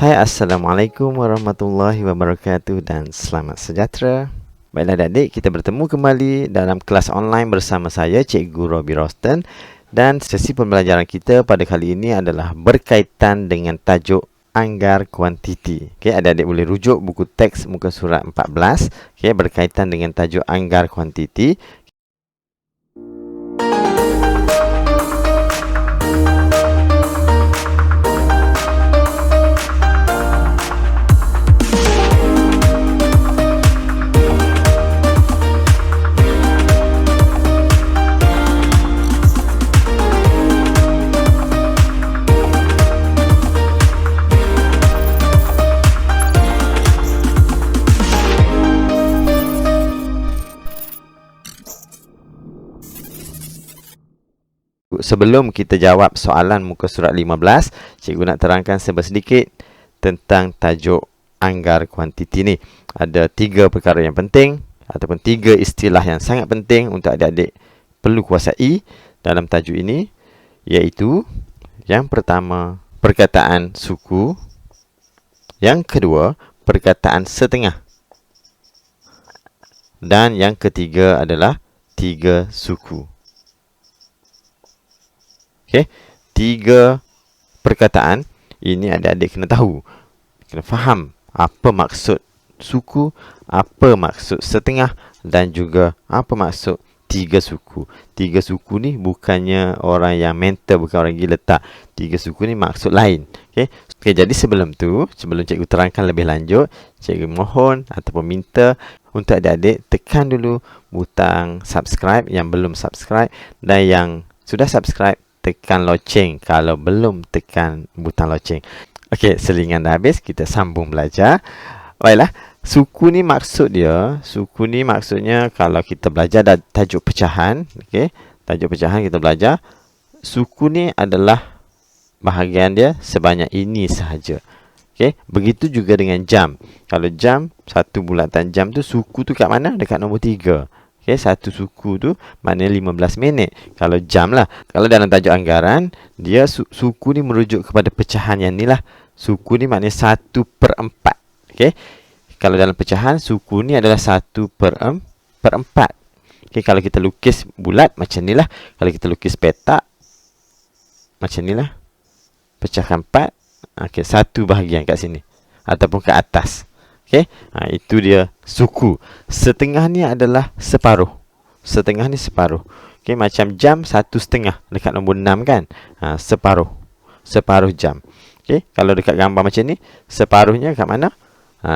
Hai, Assalamualaikum warahmatullahi wabarakatuh dan selamat sejahtera. Baiklah adik-adik, kita bertemu kembali dalam kelas online bersama saya, Cikgu Robi Rosten. Dan sesi pembelajaran kita pada kali ini adalah berkaitan dengan tajuk anggar kuantiti. Okey, adik-adik boleh rujuk buku teks muka surat 14, okey, berkaitan dengan tajuk anggar kuantiti. Sebelum kita jawab soalan muka surat 15, cikgu nak terangkan sedikit tentang tajuk anggar kuantiti ni. Ada 3 perkara yang penting ataupun 3 istilah yang sangat penting untuk adik-adik perlu kuasai dalam tajuk ini, iaitu yang pertama, perkataan suku. Yang kedua, perkataan setengah. Dan yang ketiga adalah 3 suku. Okey, 3 perkataan ini adik-adik kena tahu, kena faham apa maksud suku, apa maksud setengah dan juga apa maksud 3 suku. 3 suku ni bukannya orang yang mental, bukan orang gila, tak. 3 suku ni maksud lain. Okey, jadi sebelum cikgu terangkan lebih lanjut, cikgu mohon ataupun minta untuk adik-adik tekan dulu butang subscribe yang belum subscribe, dan yang sudah subscribe tekan loceng kalau belum tekan butang loceng. Okey, selingan dah habis, kita sambung belajar. Baiklah, suku ni maksudnya kalau kita belajar tajuk pecahan, okey, tajuk pecahan kita belajar, suku ni adalah bahagian dia sebanyak ini sahaja. Okey, begitu juga dengan jam. Kalau jam, satu bulatan jam tu, suku tu kat mana? Dekat nombor 3. Okay, satu suku tu maknanya 15 minit. Kalau jam lah. Kalau dalam tajuk anggaran, dia suku ni merujuk kepada pecahan yang ni lah. Suku ni maknanya 1/4. Okay. Kalau dalam pecahan, suku ni adalah 1/4. Okay, kalau kita lukis bulat macam ni lah. Kalau kita lukis petak macam ni lah. Pecahkan 4. Okay, 1 bahagian kat sini ataupun ke atas. Okay, itu dia suku. Setengah ni adalah separuh. Setengah ni separuh. Okay, macam jam 1/2 dekat nombor 6 kan. Separuh. Separuh jam. Okay, kalau dekat gambar macam ni, separuhnya kat mana?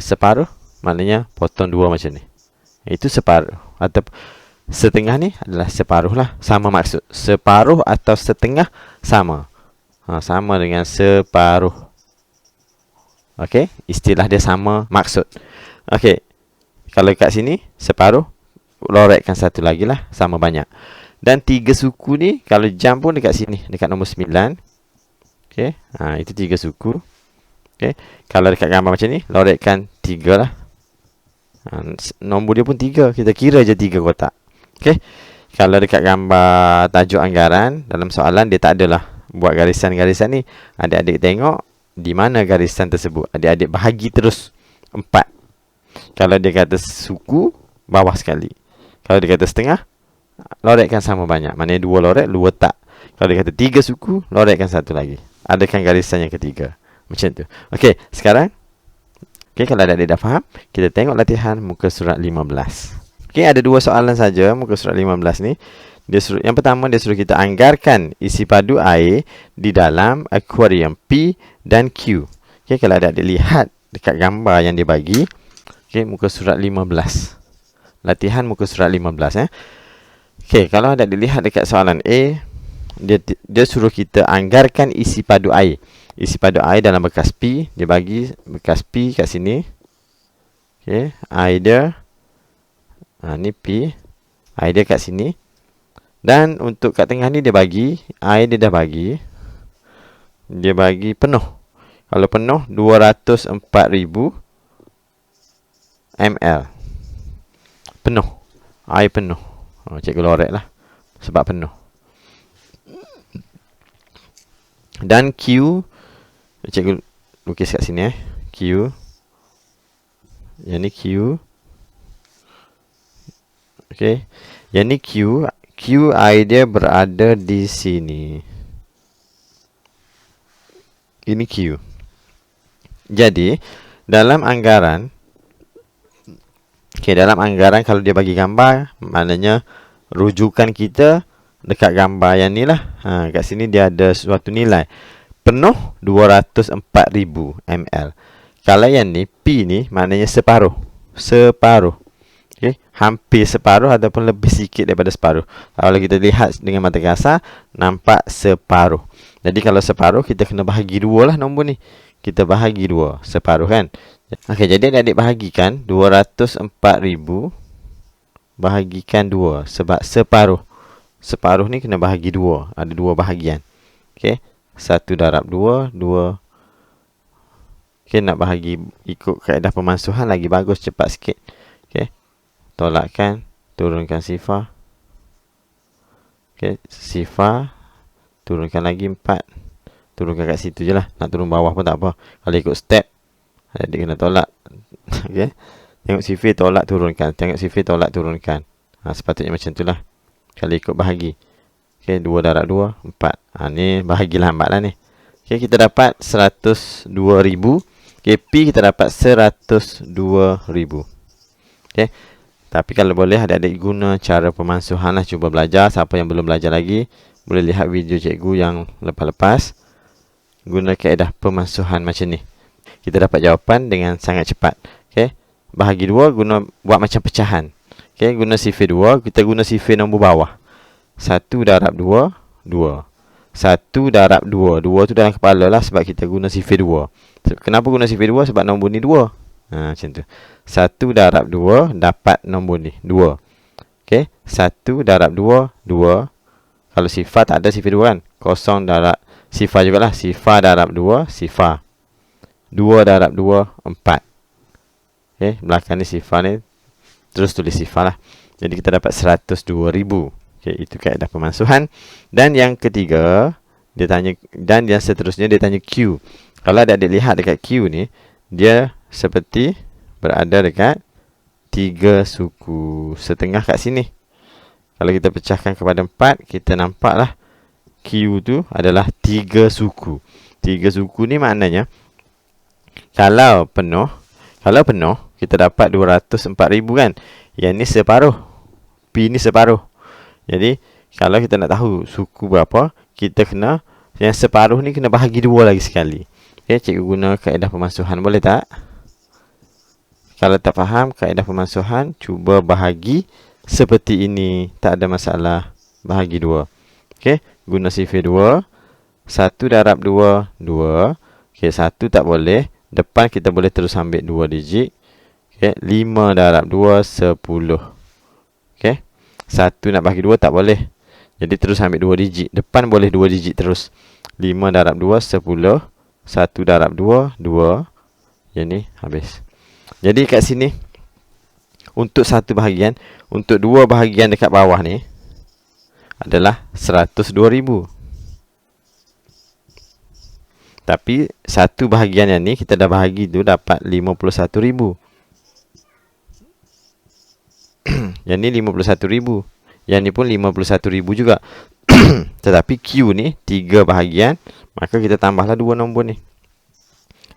Separuh maknanya potong 2 macam ni. Itu separuh. Atau setengah ni adalah separuh lah. Sama maksud. Separuh atau setengah sama. Sama dengan separuh. Okey, istilah dia sama maksud. Okey, kalau kat sini separuh, lorekkan satu lagi lah, sama banyak. Dan 3 suku ni, kalau jam pun dekat sini, dekat nombor 9. Okey, itu 3 suku. Okey, kalau dekat gambar macam ni, lorekkan 3 lah. Nombor dia pun 3, kita kira je 3 kotak. Okey, kalau dekat gambar tajuk anggaran, dalam soalan dia tak adalah buat garisan-garisan ni. Adik-adik tengok di mana garisan tersebut. Adik-adik bahagi terus 4. Kalau dia kata suku, bawah sekali. Kalau dia kata setengah, lorekkan sama banyak. Maknanya 2 lorek, 2 tak. Kalau dia kata 3 suku, lorekkan 1 lagi. Adakan garisan yang ketiga. Macam tu. Okey, sekarang, kalau adik-adik dah faham, kita tengok latihan muka surat 15. Okey, ada 2 soalan saja muka surat 15 ni. Yang pertama, dia suruh kita anggarkan isi padu air di dalam akuarium P dan Q. Okay, kalau adik-adik lihat dekat gambar yang dia bagi, okay, muka surat 15. Latihan muka surat 15. Okay, kalau adik-adik lihat dekat soalan A, dia suruh kita anggarkan isi padu air. Isi padu air dalam bekas P, dia bagi bekas P kat sini. Okay, air dia, ni P, air dia kat sini. Dan untuk kat tengah ni dia bagi, air dia dah bagi. Dia bagi penuh. Kalau penuh, 204,000 ml. Penuh. Air penuh. Cikgu lorek lah. Sebab penuh. Dan Q, cikgu lukis kat sini Q. Yang ni Q. Okey. Yang ni Q. QI dia berada di sini. Ini Q. Jadi, dalam anggaran, dalam anggaran kalau dia bagi gambar, maknanya rujukan kita dekat gambar yang ni lah. Kat sini dia ada suatu nilai. Penuh 204,000 ml. Kalau yang ni, P ni, maknanya separuh. Separuh. Okay. Hampir separuh ataupun lebih sikit daripada separuh. Kalau kita lihat dengan mata kasar, nampak separuh. Jadi kalau separuh, kita kena bahagi dua lah nombor ni. Kita bahagi dua, separuh kan. Okey, jadi adik-adik bahagikan 204,000 bahagikan 2 sebab separuh. Separuh ni kena bahagi 2. Ada 2 bahagian. Okey, 1 darab 2, 2. Okey, nak bahagi ikut kaedah pemansuhan lagi bagus, cepat sikit. Okey. Tolakkan, turunkan sifar. Okey, sifar. Turunkan lagi 4. Turunkan kat situ je lah. Nak turun bawah pun tak apa. Kalau ikut step, adik kena tolak. Okay. Tengok sifir, tolak, turunkan. Tengok sifir, tolak, turunkan. Sepatutnya macam tu lah. Kalau ikut bahagi. Okay, 2 darab 2, 4. Ni bahagi lambat lah ni. Okay, kita dapat 102,000. Okay, P kita dapat 102,000. Okay. Tapi kalau boleh adik-adik guna cara pemansuhan lah. Cuba belajar. Siapa yang belum belajar lagi, boleh lihat video cikgu yang lepas-lepas. Guna kaedah pemansuhan macam ni. Kita dapat jawapan dengan sangat cepat. Okay. Bahagi 2, guna buat macam pecahan. Okay. Guna sifir 2, kita guna sifir nombor bawah. 1 darab 2, 2. 1 darab 2. 2 tu dalam kepala lah sebab kita guna sifir 2. Kenapa guna sifir 2? Sebab nombor ni 2. Macam tu. 1 darab 2 dapat nombor ni 2. Okay. 1 darab 2, 2. Kalau sifar tak ada sifir 2 kan. Kosong darab sifar jugalah. Sifar darab 2, sifar. 2 darab 2, 4. Okay. Belakang ni sifar ni. Terus tulis sifar lah. Jadi kita dapat 102,000. Okay. Itu kaedah pemansuhan. Dan yang ketiga, dia tanya, dan yang seterusnya dia tanya Q. Kalau adik-adik lihat dekat Q ni, dia seperti berada dekat 3 suku. Setengah kat sini. Kalau kita pecahkan kepada 4, kita nampaklah Q tu adalah 3 suku. 3 suku ni maknanya kalau penuh, kita dapat 204,000 kan. Yang ni separuh. P ni separuh. Jadi kalau kita nak tahu suku berapa, kita kena yang separuh ni kena bahagi 2 lagi sekali. Okay, cikgu guna kaedah pemansuhan, boleh tak? Kalau tak faham kaedah pemansuhan, cuba bahagi seperti ini, tak ada masalah. Bahagi 2. Okey, guna sifir 2. 1 darab 2, 2. Okey, 1 tak boleh. Depan kita boleh terus ambil 2 digit. Okey, 5 darab 2, 10. Okey, 1 nak bahagi 2 tak boleh. Jadi terus ambil 2 digit. Depan boleh 2 digit terus. 5 darab 2, 10. 1 darab 2, 2. Yang ni habis. Jadi kat sini, untuk satu bahagian, untuk 2 bahagian dekat bawah ni adalah 102,000. Tapi satu bahagian yang ni kita dah bahagi tu dapat 51,000. Yang ni 51,000. Yang ni pun 51,000 juga. Tetapi Q ni 3 bahagian, maka kita tambahlah 2 nombor ni.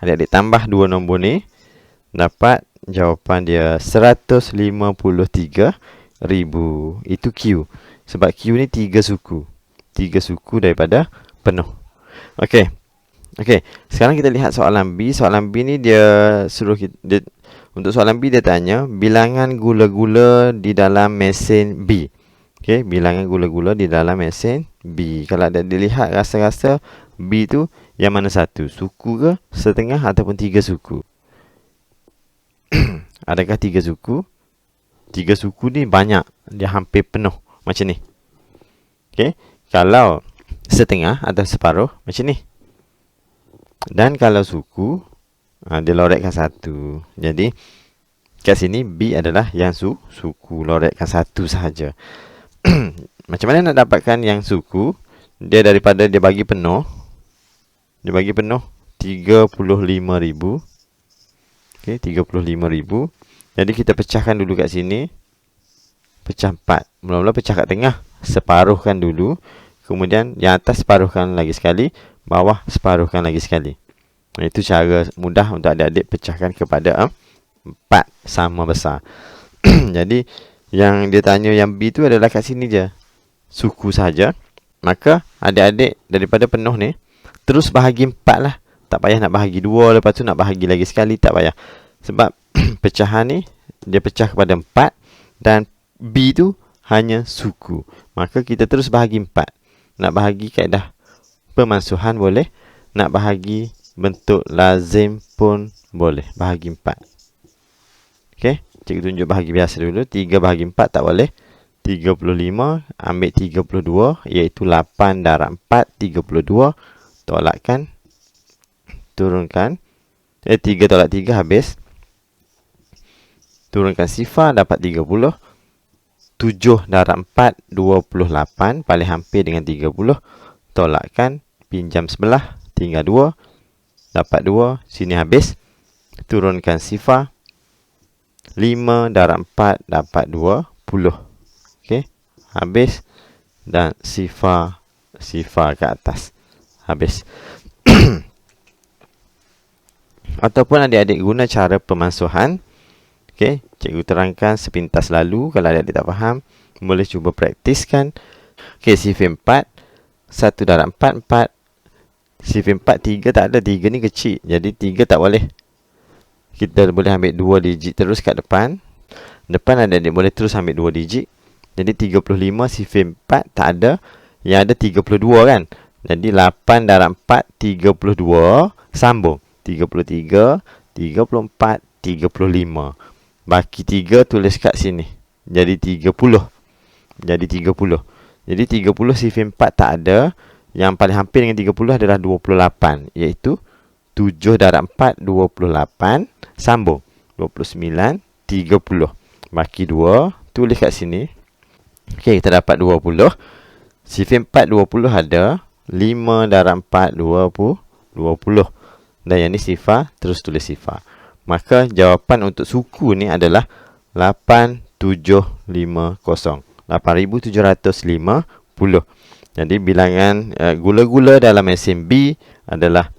Adik-adik tambah 2 nombor ni, dapat jawapan dia 153,000. Itu Q. Sebab Q ni 3 suku. 3 suku daripada penuh. Okey. Okey. Sekarang kita lihat soalan B. Soalan B ni dia suruh kita, untuk soalan B dia tanya bilangan gula-gula di dalam mesin B. Okey, bilangan gula-gula di dalam mesin B. Kalau ada dilihat, rasa-rasa B tu yang mana satu? Suku ke, setengah ataupun 3 suku? Adakah 3 suku? 3 suku ni banyak. Dia hampir penuh. Macam ni. Okey. Kalau setengah atau separuh, macam ni. Dan kalau suku, dia lorekkan 1. Jadi, kat sini B adalah yang suku. Lorekkan 1 sahaja. Macam mana nak dapatkan yang suku? Dia daripada dia bagi penuh. Dia bagi penuh. 35,000. Okey, 35,000. Jadi kita pecahkan dulu kat sini. Pecah 4. Mula-mula pecah kat tengah, separuhkan dulu. Kemudian yang atas separuhkan lagi sekali, bawah separuhkan lagi sekali. Itu cara mudah untuk adik-adik pecahkan kepada 4 sama besar. Jadi yang dia tanya yang B tu adalah kat sini je, suku saja. Maka adik-adik daripada penuh ni terus bahagi 4 lah. Tak payah nak bahagi 2, lepas tu nak bahagi lagi sekali, tak payah. Sebab pecahan ni dia pecah kepada 4 dan B tu hanya suku. Maka kita terus bahagi 4. Nak bahagi kaedah pemansuhan boleh, nak bahagi bentuk lazim pun boleh. Bahagi 4. Okey, cikgu tunjuk bahagi biasa dulu. 3 bahagi 4 tak boleh. 35 ambil 32, iaitu 8 darab 4 32. Tolakkan, turunkan. 3 tolak 3 habis. Turunkan sifar dapat 30. 7 darab 4 28, paling hampir dengan 30. Tolakkan, pinjam sebelah, tinggal 2. Dapat 2, sini habis. Turunkan sifar. 5 darab 4 dapat 20. Okey, habis. Dan sifar ke atas. Habis. Ataupun adik-adik guna cara pemansuhan. Okey, cikgu terangkan sepintas lalu. Kalau adik-adik tak faham, boleh cuba praktiskan. Okey, sifir 4. 1 darab 4, 4. Sifir 4, 3 tak ada. 3 ni kecil. Jadi 3 tak boleh. Kita boleh ambil 2 digit terus kat depan. Depan adik-adik boleh terus ambil 2 digit. Jadi 35 sifir 4 tak ada. Yang ada 32 kan. Jadi 8 darab 4, 32. Sambung. 33, 34, 35. Baki 3 tulis kat sini. Jadi 30. Jadi 30. Jadi 30 sifir 4 tak ada. Yang paling hampir dengan 30 adalah 28. Iaitu 7 darab 4, 28. Sambung. 29, 30. Baki 2. Tulis kat sini. Okey, kita dapat 20. Sifir 4, 20 ada. 5 darab 4, 20. Dan yang ni sifar, terus tulis sifar. Maka jawapan untuk suku ni adalah 8750. 8750. Jadi bilangan gula-gula dalam mesin B adalah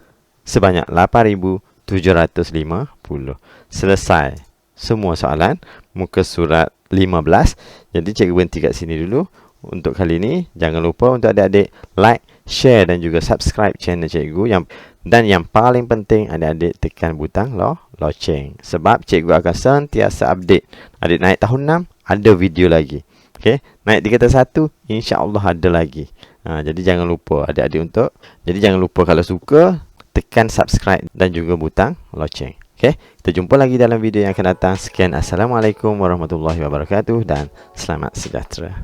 sebanyak 8750. Selesai semua soalan muka surat 15. Jadi cikgu berhenti kat sini dulu untuk kali ini. Jangan lupa untuk adik-adik like, share dan juga subscribe channel cikgu. Dan yang paling penting, adik-adik tekan butang loceng. Sebab cikgu akan sentiasa update. Adik naik tahun 6, ada video lagi. Okay? Naik tingkatan 1, insya-Allah ada lagi. Jadi jangan lupa adik-adik jadi jangan lupa kalau suka, tekan subscribe dan juga butang loceng. Okay? Kita jumpa lagi dalam video yang akan datang. Sekian, Assalamualaikum warahmatullahi wabarakatuh dan selamat sejahtera.